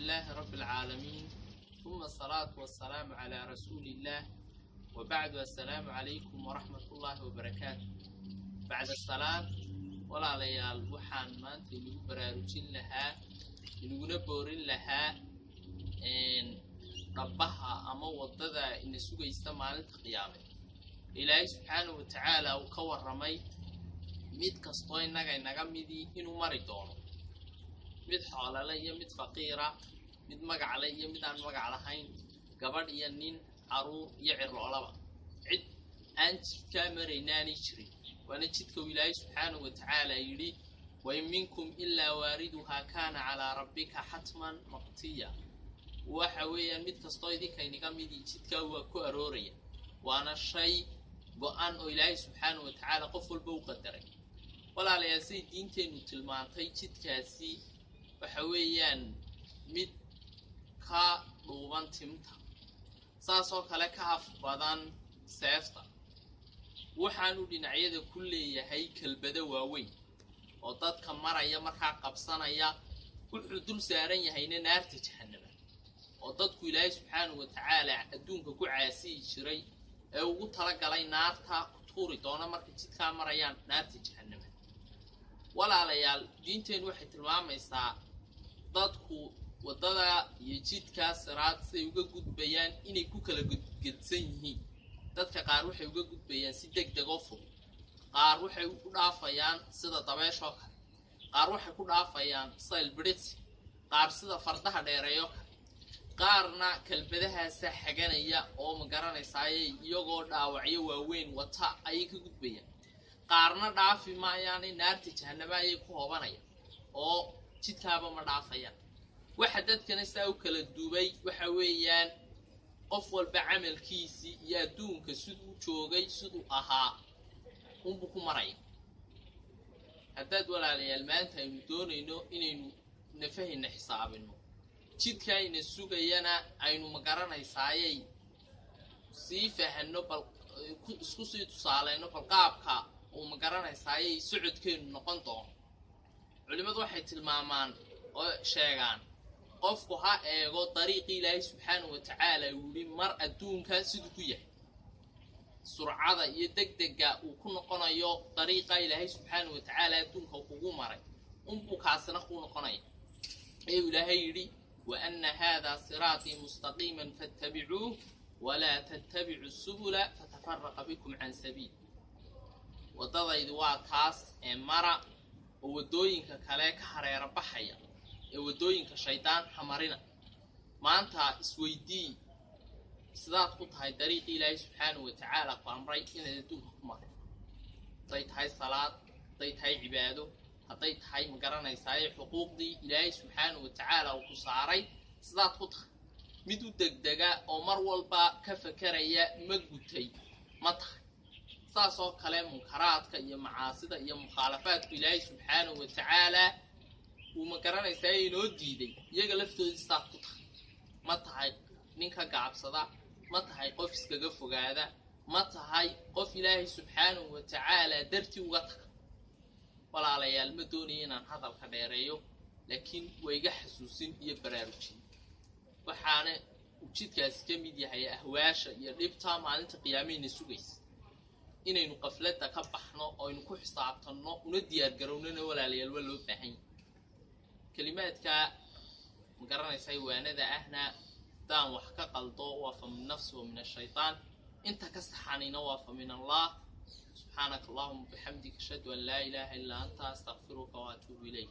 لله رب العالمين ثم الصلاة والسلام على رسول الله وبعد السلام عليكم ورحمة الله وبركاته. بعد الصلاة ولا ليال وحان ما أنت اللي براروجين لها اللي نبورين لها إن ربها أما وضدا إن سوق يستمع للقيامة إلهي سبحانه وتعالى وكور رمي ميد كستوين نجا ميدي إنه مريضونه mid xoolale iyo mid faqiira mid magac leh iyo mid aan magac lahayn gabadh iyo nin caruur iyo ciroolaba cid aan jidka maraynaani jirin waana jidka Ilaahay subhanahu wa ta'ala yiri wa minkum illa wariduha kana ala rabbika hatman maqtiya waxa weeyaan mid kasto idinka inaga mid jidka waa ku arooraya waana shay go'aan oo Ilaahay subhanahu wa ta'ala qof walba u qadaray walaalayaal si diinteenu tilmaantay jidkaasi waxa weeyaan mid ka dhuuban timta saasoo kale ka af badan seefta waxaanu dhinacyada ku leeyahay kalbada waaweyn oo dadka maraya markaa qabsanaya wuxuu dul saaran yahay naarta jahannama oo dadku Ilaahay subhanahu wa ta'ala adduunka ku caasi jiray ee ugu tala galay naarta ku tuuri doona marka jidka marayaan naarta jahannama walaalayaal diinteenu waxay tilmaamaysaa dadku wadada iyo jidka siraad say uga gudbayaan inay ku kala gudgedsan yihiin dadka qaar waxay uga gudbayaan si degdeg oo fudud qaar waxay ku dhaafayaan sida dabeesho kale qaar waxay ku dhaafayaan silbrit qaar sida fardaha dheereeyo qaarna kalbadaha saxaganaya oo ma garanaysaa iyagoo dhaawacyo waaweyn wata ay ka gudbayaan qaarna dhaafi maayaan naarta jahannama ay ku hoobanayaan oo jidkaaba ma dhaafayaan waxa dadkana saa u kala duubay waxa weeyaan qof walba amalkiisi iyo adduunka siduu joogay siduu ahaa unbu ku maray hadad walaalayaal maanta aynu doonayno inaynu nafahina xisaabino jidka ayna sugayana aynu ma garanaysaayay si fahano bal isku sii tusaaleyno bal qaabka oo ma garanaysaayay socodkeenu noqon doono culimadu waxay tilmaamaan oo sheegaan qofku ha eego dariiqi Ilaahay subhanahu wa ta'ala wuri mar adduunka sidoo ku yahay surcada iyo degdega uu ku noqonayo dariiqa Ilaahay subhanahu wa ta'ala adduunka ugu maray unbu kaasna ku noqonayo ee Ilaahay yiri wa anna hadha sirati mustaqiman fattabi'uhu wa la tattabi'us subula fatafarraqa bikum an sabil wadadaydu waa taas ee mara oo wadooyinka kale ka hareera baxaya ee wadooyinka shaydaan hamarina maanta isweydii sidaad ku tahay dariiqi Ilaahay subhanahu wa ta'ala qamray inaad adduunka ku marto haday tahay salaad haday tahay cibaado haday tahay ma garanaysaa xuquuqdii Ilaahay subhanahu wa ta'ala uu ku saaray sidaad ku tahay mid u degdega oo mar walba ka fakaraya ma gutay ma tahay saasoo kale munkaraadka iyo macaasida iyo mukhalafaadka Ilaahay subhanahu wa ta'ala uu ma garanaysaa inoo diiday iyaga laftooda istaad ku tahay ma tahay ninka gacabsada ma tahay qof iskaga fogaada ma tahay qof Ilaahay subhanahu wa ta'ala dartii uga taga walaalayaal ma doonayeen inaan hadalka dheereeyo laakiin wayga xasuusin iyo baraarujin waxaana jidkaas ka mid yahay ahwaasha iyo dhibta maalinta qiyaamada sugaysa inaynu qaflada ka baxno oo aynu ku xisaabtano una diyaar garownana walaalayaal waa loo baahan kalimaadka ma garanaysaa waanada ahna daan wax ka qaldo waa fa min nafsi wa min ash-shaytaan inta ka saxanina waa fa min Allah subhanaka allahumma bihamdika ashhadu an la ilaha illa anta astaghfiruka wa atubu ilayk